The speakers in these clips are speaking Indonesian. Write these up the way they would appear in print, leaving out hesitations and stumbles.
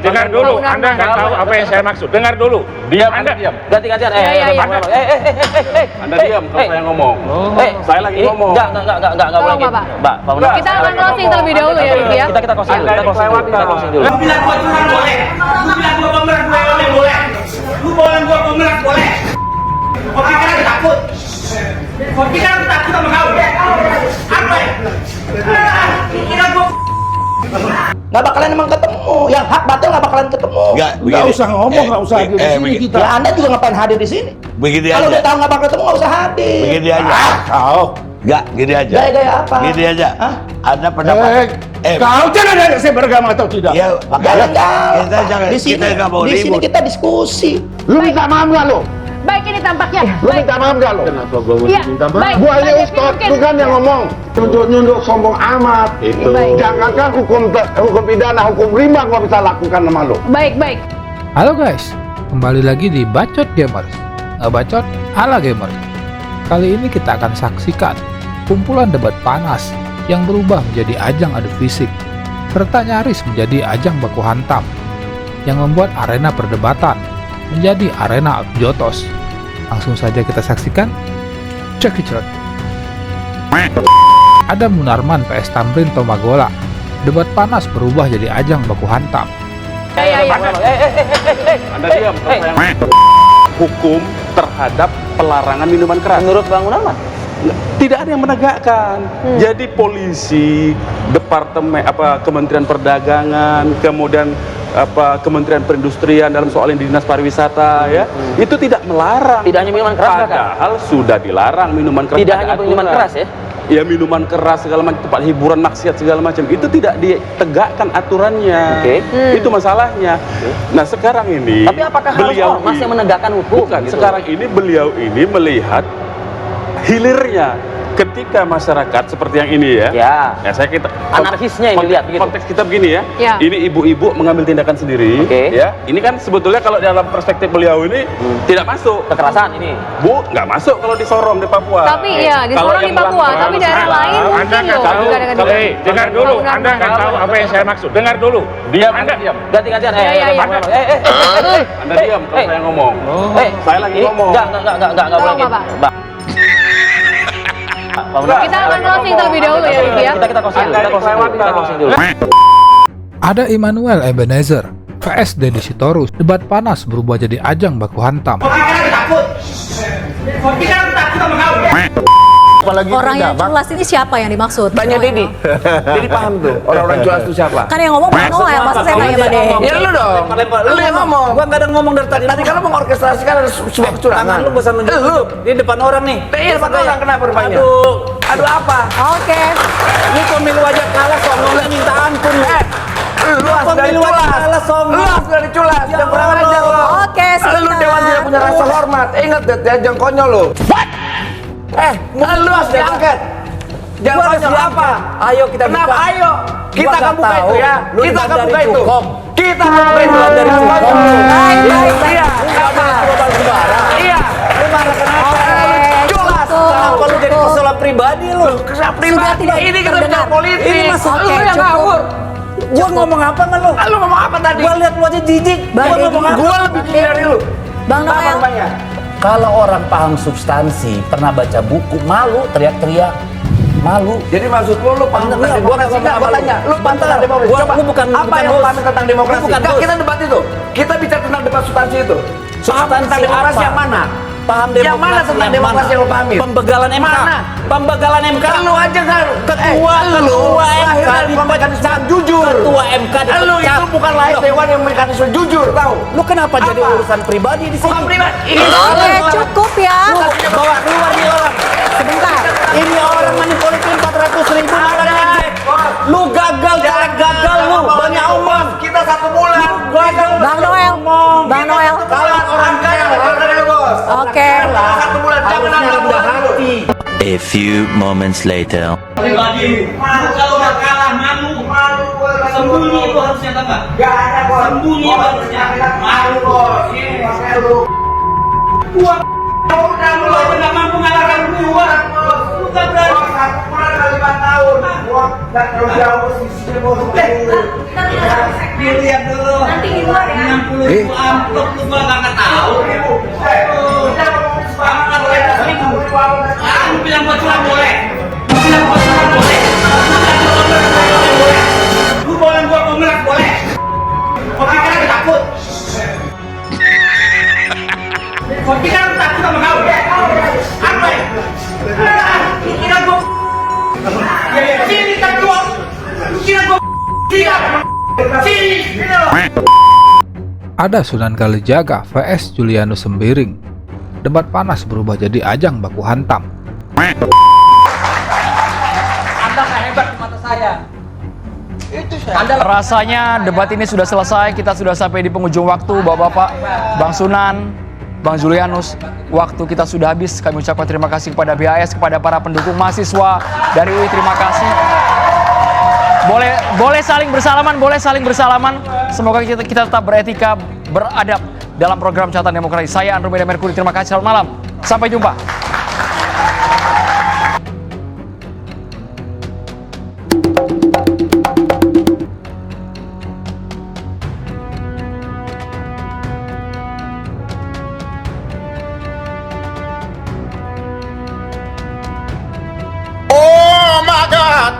dengar dulu. Anda nggak tahu apa yang saya maksud. Dengar dulu. Diam, Anda diam. Ganti-gantian. Anda diam kalau saya ngomong. Saya lagi ngomong. Enggak boleh gitu. Mbak, Kita akan closing terlebih dahulu ya, Riki ya. Kita closing dulu. Kita closing dulu. Lu bilang gua curang boleh. Lu bilang gua pemeran boleh. Lu bilang gua pemeran boleh. Kau pikir aku takut? Kau pikir aku takut sama kau? Apa ya? Kira gua nggak bakalan emang ketemu, yang hak batal nggak bakalan ketemu. Nggak usah ngomong, nggak usah hadir di sini kita. Ya Anda juga ngapain hadir di sini? Begini Kalau aja. udah tahu nggak bakal ketemu nggak usah hadir. Begini aja. Kau Nggak, gini aja. gaya apa? Gini aja. Hah? Anda pendapat. Kau jangan ada saya beragama atau tidak. Ya, Makanya kita jangan. di sini, Kita nggak mau di sini ribut. kita diskusi. Lu minta maaf nggak lo? Baik, ini tampaknya. Lu minta maaf nggak lo? Kenapa gua Iya, minta maaf? baik. Gua ini Baik, Ustaz, mungkin. lu kan yang ngomong. Nyunduk sombong amat. Itu. Baik. Jangankan hukum pidana, hukum rimba gua bisa lakukan sama lo. Baik. Halo guys, kembali lagi di Bacot Gamers, Bacot ala Gamers. Kali ini kita akan saksikan kumpulan debat panas yang berubah menjadi ajang adu fisik, serta nyaris menjadi ajang baku hantam, yang membuat arena perdebatan menjadi arena adu jotos. Langsung saja kita saksikan. Check it out. Ada Munarman PS Tamrin Tomagola. Debat panas berubah jadi ajang baku hantam. Anda diam kalau saya ngomong. Hukum terhadap pelarangan minuman keras. Menurut Bang Munarman, Tidak ada yang menegakkan. Jadi polisi, departemen Kementerian Perdagangan, kemudian Kementerian Perindustrian dalam soal yang di Dinas Pariwisata ya, itu tidak melarang. tidak hanya minuman keras, Padahal sudah dilarang minuman keras. tidak ada hanya minuman aturan. keras ya. Ya minuman keras segala macam, tempat hiburan maksiat segala macam itu tidak ditegakkan aturannya. Oke. Itu masalahnya. Nah sekarang ini Tapi apakah harus ormas yang menegakkan hukum? Bukan, gitu? sekarang ini beliau ini melihat hilirnya ketika masyarakat seperti yang ini ya. Ya. Saya kita Anarkisnya yang dilihat begitu. Konteks kita begini ya. Ya. Ini ibu-ibu mengambil tindakan sendiri. Oke. Ya. Ini kan sebetulnya kalau dalam perspektif beliau ini tidak masuk. Kekerasan ini. Bu, nggak masuk kalau di Sorong di Papua. Tapi ya, di Kalau Sorong di yang Papua, melakukan tapi daerah salah, lain Anda mungkin nggak loh. tahu. Juga dengan Kalau dengar dulu. Bangunan. Anda nggak tahu apa yang saya maksud. Dengar dulu. Diam, Anda diam. Ganti-gantian. Anda diam kalau saya ngomong. Saya lagi ngomong. Enggak boleh gitu. Pak. Mbak. Kita akan closing terlebih dahulu ya, Riki ya. Kita closing dulu. Ada Immanuel Ebenezer vs Deddy Sitorus. Debat panas berubah jadi ajang baku hantam. kau pikir aku takut? Kau pikir aku takut sama kau? Apalagi Orang yang culas ini siapa yang dimaksud? Tanya Dedi. Dedi paham tuh orang-orang culas itu siapa? Kan yang ngomong Bang Noel, masa saya tanya Mbak Dedi? Ya lu dong. Lu yang ngomong. Gua nggak ada ngomong dari tadi. Tadi kan lu mengorkestrasikan ada sebuah kecurangan. Tangan lu bisa nunjuk. Lu Di depan orang nih. iya depan orang kenapa rupanya? Aduh apa? Oke. Ini pemilu aja kalah sombongnya minta ampun. Lu asli dari Pemilu aja culas. kalah sombong. Lu asli dari culas. Jangan kurang ajar lu. Oke, Lu sebentar. dewan tidak punya rasa hormat. Ingat deh, jangan konyol lu. Lu harus diangkat. Jangan konyol apa? Ayo kita Kenapa? buka. Ayo. Kita akan buka itu ya. Kita akan buka itu. Kita akan buka itu. dari Jangan Hukum. konyol. Baik. Iya. Apa? Iya. Lu marah kenapa? Culas. Kenapa lu jadi persoalan pribadi lu? Kesal Sudah pribadi. tidak Ini kita terdengar. bicara politik. Ini masuk. Oke, Lu yang cukup. ngawur. Gua ngomong apa kan lu? Lu ngomong apa tadi? Gua lihat lu aja jijik. Bang Gua Deddy. ngomong apa? Gua lebih gila dari lu. Bang Apa Noel. namanya? Kalau orang paham substansi, pernah baca buku, malu teriak-teriak, malu. Jadi maksud lu paham tentang demokrasi nggak? Gua tanya, lu paham tentang demokrasi? Gua- Coba, gua bukan- apa bukan yang lu host. paham tentang demokrasi? Gua bukan Nggak, host. kita debat itu. Kita bicara tentang debat substansi itu. Paham Substansi tentang demokrasi apa? yang mana? Paham Yang demokrasi mana tentang demokrasi yang lu pahami? Pembegalan MK. Mana? Pembegalan MK. Lu aja kan Ketua lahir MK dari mekanisme yang jujur. Ketua MK Lu dipecat. itu bukan lahir Loh, dewan yang mekanisme jujur, tahu? Lu kenapa jadi Apa? urusan pribadi di Bukan sini? pribadi. Oke, cukup ya. Lu bawa keluar nih orang. Sebentar. Ini orang manipolitin 400.000 Lu gagal, gagal lu. Banyak omong. Kita 1 bulan. Bang Noel. Bang Noel. Kalah orang kaya, orang bos. Oke. 1 bulan jangan nambah hati. A few moments later. Pribadi, malu kalau udah kalah, malu. Sembunyi itu harusnya tahu nggak? Gak ada bos. Sembunyi harusnya. Malu bos. Ini makanya lu. Gua udah lu aja nggak mampu ngalahkan gua. Lu kan berani. 1 bulan kali 5 tahun. Gua nggak terlalu jauh posisinya bos. Dilihat dulu. amplop lu gua nggak tahu. Lu bilang gua curang boleh. Lu bilang gua pemeras boleh. Kopi kan takut. Kopi kan takut sama kau. Apa ya? Lu kira gua sini takut. Lu kira gua sini. Ada Sunan Kalijaga vs Julianus Sembiring. Debat panas berubah jadi ajang baku hantam. Anda nggak hebat di mata saya. Rasanya debat ini sudah selesai, kita sudah sampai di penghujung waktu, Bapak-bapak, Bang Sunan, Bang Julianus. Waktu kita sudah habis, kami ucapkan terima kasih kepada BAS, kepada para pendukung mahasiswa dari UI, terima kasih. Boleh saling bersalaman, semoga kita tetap beretika, beradab dalam program Catatan Demokrasi. Saya Andromeda Mercury, terima kasih, selamat malam, sampai jumpa. Oh my God!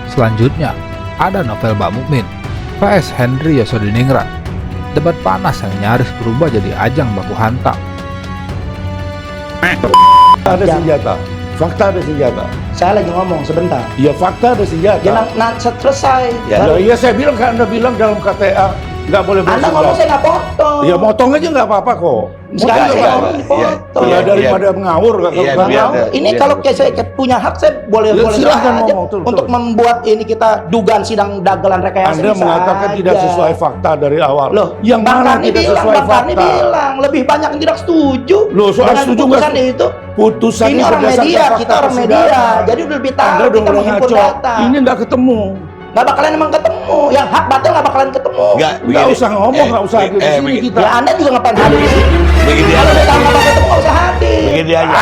Selanjutnya, ada Novel Bamukmin vs Henry Yosodiningrat. Debat panas yang nyaris berubah jadi ajang baku hantam. Ada senjata. Fakta ada senjata. Saya lagi ngomong sebentar. Ya fakta ada senjata. Jangan selesai. Ya saya bilang kan Anda bilang dalam KTA nggak boleh Anda ngomong saya nggak potong. Ya motong aja nggak apa-apa kok. Sekarang saya ngomong dipotong. Ya daripada ngawur Ini kalau saya punya hak saya boleh silahkan aja ngomong, untuk membuat ini kita dugaan sidang dagelan rekayasa. Anda mengatakan tidak sesuai fakta dari awal. Loh, yang mana tidak sesuai Bang Karni fakta? bilang lebih banyak yang tidak setuju. Loh, soal dengan setuju putusan nggak? itu. Putusan Ini orang berdasarkan media, fakta kita orang media. persidangan. Jadi udah lebih Anda tahu udah kita mulai menghimpun ngaco. data. Ini nggak ketemu. Nggak bakalan emang ketemu. Yang hak batal nggak bakalan ketemu. Nggak usah ngomong, nggak usah hadir di sini kita. Ya Anda juga ngapain hadir di sini? Begini Kalau aja. kita nggak bakal ketemu nggak usah hadir. Begini aja.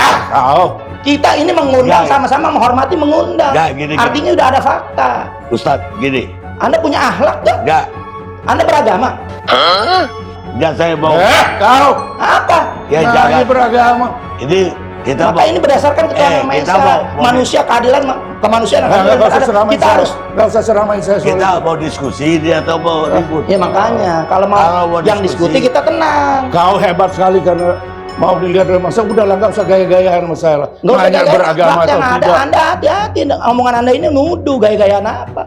Kita ini mengundang sama-sama menghormati mengundang. Gini. Artinya udah ada fakta. Ustadz, gini. Anda punya akhlak nggak? Nggak. Anda beragama? Nggak saya mau. Kau? Apa? Ya jangan. beragama. Ini kita Maka ini berdasarkan ketuhanan Maha kita Esa, mau- manusia keadilan, kemanusiaan. Kita harus. Nggak usah seramain saya. Kita mau diskusi dia atau mau ribut? Ya makanya kalau mau yang diskusi kita tenang. Kau hebat sekali karena mau dilihat dari masa udahlah nggak usah gaya-gayaan sama saya lah. Nggak usah Nanya gaya-gayaan. beragama Fakta atau yang ada, tidak. Anda hati-hati. Omongan Anda ini nuduh gaya-gayaan apa?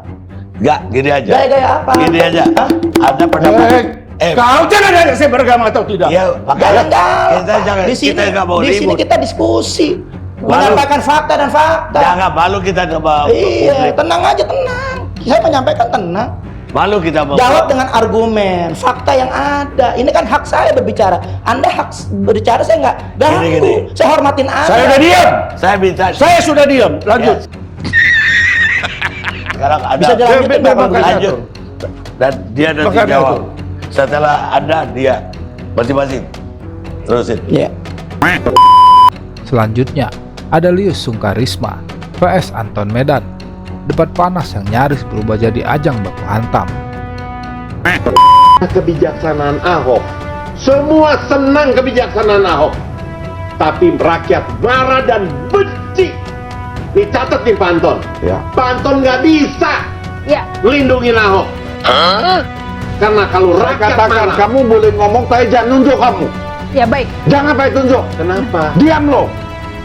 Nggak, gini aja. Gaya-gaya apa? Gini aja. Hah? Ada pendapat. Kau jangan nanya saya beragama atau tidak. Ya, makanya kita jangan Di sini, kita nggak mau di sini ribut. kita diskusi, Lalu- menyampaikan fakta dan fakta. Jangan malu kita nggak mau. Iya, tenang aja, tenang. Saya menyampaikan tenang. Malu kita mau. Jawab dengan argumen, fakta yang ada. Ini kan hak saya berbicara. Anda hak berbicara, saya nggak ganggu. Gini. Saya hormatin Anda. Saya udah diam. Saya minta. Saya sudah diam. Lanjut. Sekarang ada. Bisa dilanjutin nggak, Bang? Lanjut. Dan dia nanti Makanya jawab. tuh. Setelah Anda dia masing-masing. Terusin. Iya. Selanjutnya, ada Lius Sungkarisma vs Anton Medan. Debat panas yang nyaris berubah jadi ajang baku hantam. Kebijaksanaan Ahok. Semua senang kebijaksanaan Ahok. Tapi rakyat marah dan benci. Dicatat nih Pak Anton. Ya. Pak Anton nggak bisa Ya. lindungin Ahok. Karena kalau rakyat marah, kamu boleh ngomong, tapi jangan nunjuk kamu. Ya baik. Jangan pakai tunjuk. Kenapa? Diam lo.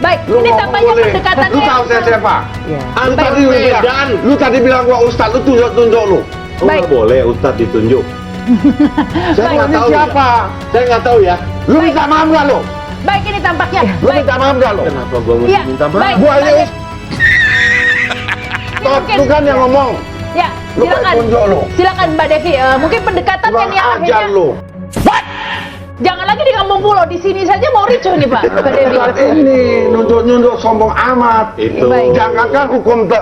Baik, Lu ini ngomong tampaknya boleh. pendekatannya. Lu tahu saya siapa? Lu Baik, tadi bilang, lu tadi bilang gua ustad, lu tunjuk-tunjuk lu. Oh, Baik. nggak boleh ustad ditunjuk. Saya nggak tahu siapa. Saya nggak tahu ya. Lu minta maaf nggak lu? Baik, ini tampaknya. Lu Baik. minta maaf nggak lu? Kenapa gua Iya, minta maaf? baik, Gua baik. aja lu kan yang ngomong. Ya, Lu pakai silakan. tunjuk lu. Silakan Mbak Devi. Mungkin pendekatan Kurang yang ajar akhirnya. lu. Jangan lagi di kampung pulau, di sini saja mau ricuh nih Pak. Mbak Devi. Saat ini nunjuk-nunjuk sombong amat itu. Baik. Jangankan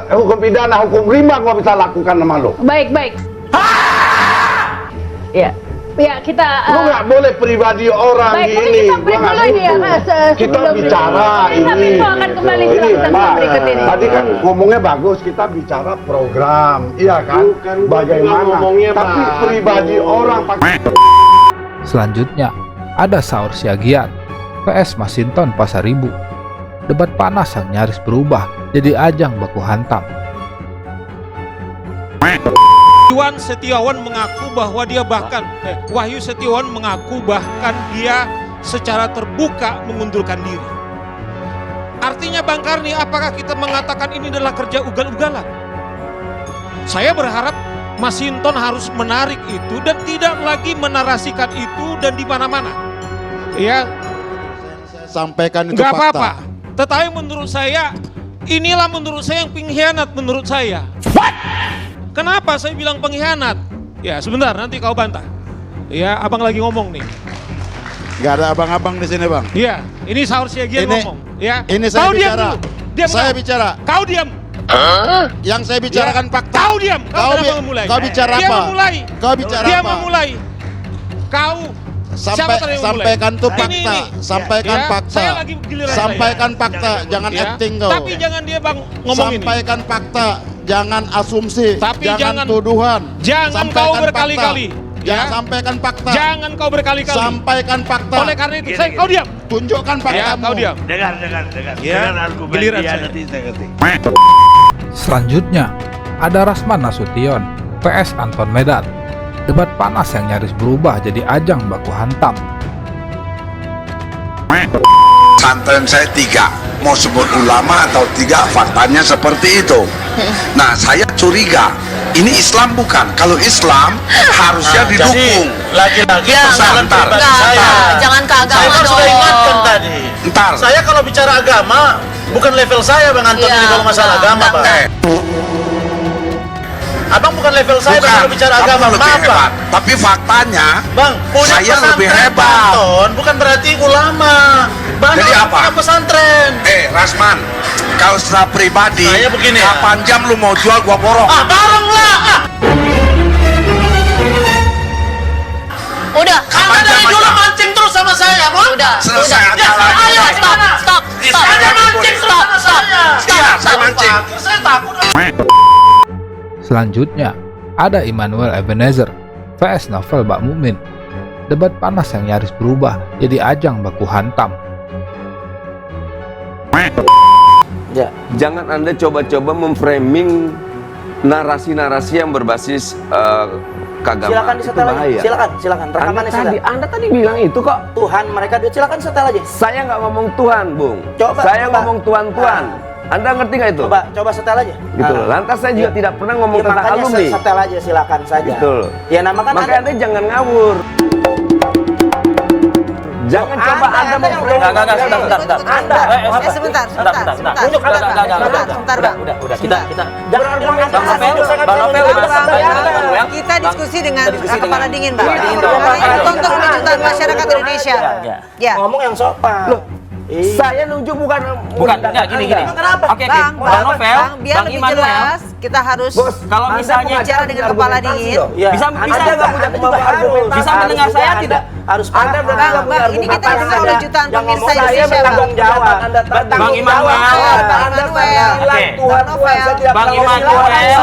hukum pidana, hukum rimba gua bisa lakukan sama lu. Baik, baik. Ya. Ya, kita Lu nggak boleh pribadi orang baik, boleh gini. kita break Gua nggak dulu ini ya, dukung. Mas. Kita Sebelum bicara kita ini. Vito akan kembali Ini, setelah Pak, berikut ini. tadi kan ngomongnya bagus, kita bicara program, iya kan? Bagaimana ngomongnya, tapi pribadi orang pakai. Selanjutnya, ada Saur Siagian, PS Masinton Pasaribu. Debat panas yang nyaris berubah jadi ajang baku hantam. Iwan Setiawan mengaku bahwa dia Wahyu Setiawan mengaku bahkan dia secara terbuka mengundurkan diri. Artinya Bang Karni, apakah kita mengatakan ini adalah kerja ugal-ugalan? Saya berharap Masinton harus menarik itu dan tidak lagi menarasikan itu dan di mana-mana. Ya, sampaikan itu nggak fakta. apa-apa. Tetapi menurut saya, inilah menurut saya yang pengkhianat menurut saya. Kenapa saya bilang pengkhianat? Ya sebentar, nanti kau bantah. Ya, abang lagi ngomong nih. Gak ada abang-abang di sini, Bang. Iya, ini Saur Siagian ngomong. Ya. Ini saya kau diam bicara. dulu. Diam Saya kau. bicara. Kau diam. Yang saya bicarakan Ya, fakta. Kau diam. Kau kenapa memulai? Kau bicara Dia apa? memulai. Kau bicara Dia apa? memulai. Kau siapa tadi yang memulai? Sampaikan tuh fakta. Ini. Sampaikan Ya, fakta. Saya lagi giliran Sampaikan saya. fakta, jangan Ya, acting kau. Tapi jangan dia Bang ngomong ini. Sampaikan fakta, jangan asumsi, Tapi jangan tuduhan. Jangan Sampaikan kau fakta. berkali-kali. Jangan Ya. sampaikan fakta. Jangan kau berkali-kali. Sampaikan fakta. Oleh karena itu, kau diam. Tunjukkan faktamu. Ya, kau diam. Dengar. Ya, argumen giliran dia saya. nanti saya ngerti. Selanjutnya, ada Rasman Nasution, PS Anton Medan. Debat panas yang nyaris berubah jadi ajang baku hantam. Pesantren saya 3, mau sebut ulama atau 3, faktanya seperti itu. Nah, saya curiga, ini Islam bukan? Kalau Islam harusnya didukung. Lagi-lagi Sebentar. Jangan ke agama Saya kan sudah dong. ingatkan tadi. Ntar. Saya kalau bicara agama, bukan level saya Bang Anton Iya, ini kalau masalah agama, Bang. Abang bukan level saya Bang, kalau bicara kamu agama. lebih Maaf, Bang. hebat. Tapi faktanya, Bang, punya saya lebih pesantren, hebat. Bang Anton, bukan berarti ulama. Banyak Jadi orang apa? punya pesantren. Rasman, kalau secara pribadi, Saya begini ya. 8 jam lu mau jual, gua borong. Ah, bareng lah. Udah. Anda dari dulu mancing terus sama saya, Bang. Udah. Selesai Udah. acara. Ayo, stop. Anda mancing terus sama saya. Iya, saya mancing. Saya takut. Selanjutnya, ada Immanuel Ebenezer, PS Novel Bak Mukmin. Debat panas yang nyaris berubah jadi ajang baku hantam. Ya, jangan Anda coba-coba memframing narasi-narasi yang berbasis keagamaan. Silakan disetel Itu bahaya. aja. Silakan. Rekamannya Anda tadi bilang itu kok. Tuhan mereka silakan setel aja. Saya nggak ngomong Tuhan, Bung. Saya ngomong Tuhan. Anda ngerti nggak itu? Coba setel aja. Gitu loh. Lantas saya juga tidak pernah ngomong tentang makanya alumni. setel aja, silakan saja. Gitu loh. Ya namakan Makanya Anda jangan ngawur. Jangan coba Anda memframing. Sebentar. Sebentar. Udah. Kita Kita diskusi dengan kepala dingin, Bang. Tonton kejutan masyarakat Indonesia. Ya. Ngomong yang sopan. Loh, saya nunjuk bukan enggak gini. Kenapa? Oke, Bang Novel, biar Bang lebih Immanuel. jelas, kita harus Kalau misalnya bicara dengan kepala dingin. bisa nggak punya kemampuan argumentasi. Bisa mendengar saya tidak? Harus Anda berarti nggak punya Bang, ini kita argumentasi. dengar oleh jutaan Yang pemirsa ngomong saya Indonesia, bertanggung jawab. Bang Immanuel. Bang Novel. Bang Immanuel.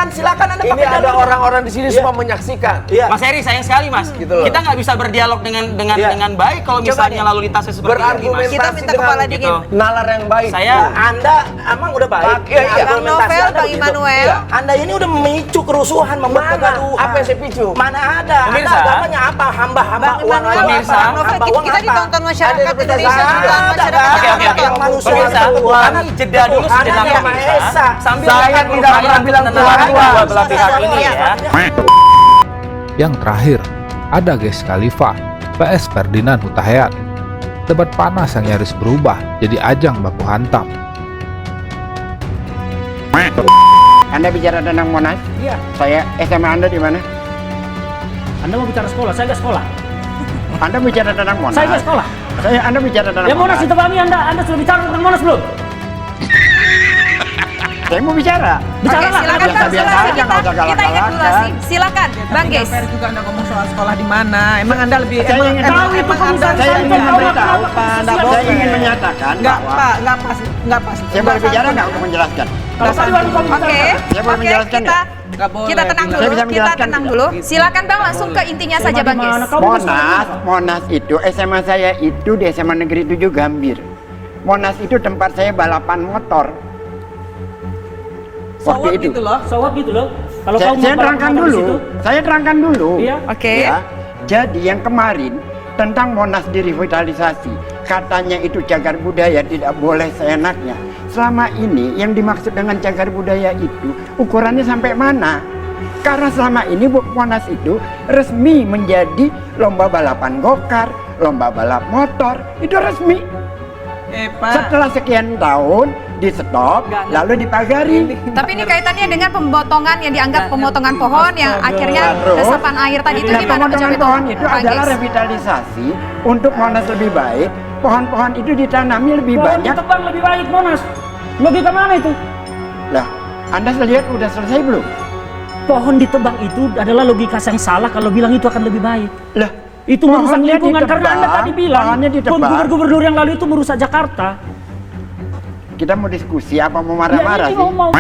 Silakan Anda Ini ada orang-orang di sini semua menyaksikan. Mas Heri, sayang sekali Mas. Gitu loh. Kita nggak bisa berdialog dengan baik kalau misalnya lalu lintasnya seperti ini Mas. Kita minta kepala dingin. Nalar yang baik. Anda emang udah baik. Bang Novel, Bang Immanuel. Anda ini udah memicu kerusuhan, membuat kegaduhan. Apa yang saya picu? Mana ada? Anda agamanya apa? Hamba Bang uang Immanuel, pemirsa. Bang Novel, kita ditonton masyarakat Indonesia, jutaan masyarakat. Pemirsa, ini jeda dulu sejenak pemirsa. Saya tidak pernah bilang Tuhan. Belah pihak ini ya. Yang terakhir, ada Ges Khalifa, PS Ferdinand Huta Heat. Debat panas yang nyaris berubah jadi ajang baku hantam. Anda bicara tentang Monas? Iya. Saya SMA Anda di mana? Anda mau bicara sekolah, saya nggak sekolah. Anda bicara tentang Monas? Saya nggak sekolah. Anda bicara tentang Ya Monas itu kami Anda sudah bicara tentang Monas belum? Saya mau bicara. Oke, silakan Bang. Biasa aja, nggak usah Kita ingat durasi. Silakan, Bang Ges. juga Anda ngomong soal sekolah di mana. Emang Anda lebih Saya ingin emang Anda saya ingin memberitahu Anda saya ingin menyatakan Enggak, bahwa Pak, enggak pas. saya boleh bicara nggak untuk menjelaskan? Oke. Saya boleh menjelaskan ya? Kita tenang Saya dulu. bisa Kita menjelaskan tenang tidak? dulu. Silakan Bang langsung ke intinya saja Bang Ges. Monas itu SMA saya itu di SMA Negeri 7 Gambir. Monas itu tempat saya balapan motor. Waktu itu. Sowat gitu loh. Kalau Saya terangkan dulu. Saya terangkan dulu. Iya. Oke. Ya. Jadi yang kemarin tentang Monas direvitalisasi, katanya itu cagar budaya tidak boleh seenaknya. Selama ini yang dimaksud dengan cagar budaya itu ukurannya sampai mana? Karena selama ini Monas itu resmi menjadi lomba balapan gokar, lomba balap motor, itu resmi. Setelah sekian tahun di stop, lalu dipagari. Tapi ini kaitannya dengan pemotongan yang dianggap pemotongan pohon yang akhirnya resapan air tadi itu Nah, gimana pemotongan menjawab pohon itu? itu Bang adalah Ges? revitalisasi untuk Monas lebih baik. Pohon-pohon itu ditanami lebih banyak. Ditebang lebih baik Monas. Logika mana itu? Lah, Anda lihat udah selesai belum? Pohon ditebang itu adalah logika yang salah kalau bilang itu akan lebih baik. Lah, itu merusak pohonnya lingkungan karena ditebang, Anda tadi bilang pohonnya ditebang. gubernur yang lalu itu merusak Jakarta. Kita mau diskusi apa mau marah-marah Ya, ini sih? mau